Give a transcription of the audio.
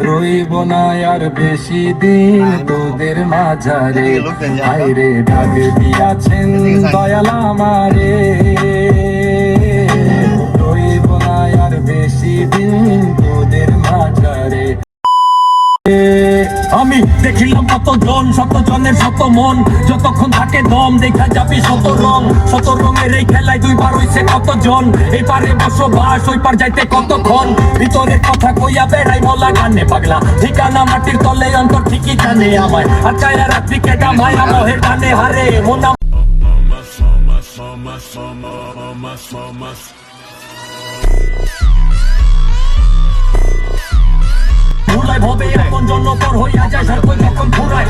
রইব না আর বেশি দিন তোদের মাঝারে। হায়রে ডাক দিয়াছেন দয়াল আমারে, রইব না আর বেশি দিন তোদের মাঝারে। আমি দেখিলাম কত জন, শত জনের শত মন, যতক্ষণ থাকে দম দেখা যাবি শত রং। শত রঙের এই খেলায় দুইবার হইছে কতজন, এই পারে বসবাস ওই পার যাইতে কতক্ষণ। ভিতরের কথা কইয়া বেড়াই মলা গানে পাগলা, ঠিকানা মাটির তলে অন্তর ঠিকই জানে আমায়। আর চায়া রাত্রি কেটা মায়া মোহের টানে হারে মোনা ভুলাই ভবে এমন জনপর হইয়া যায় সর্ব যখন ফুরায়।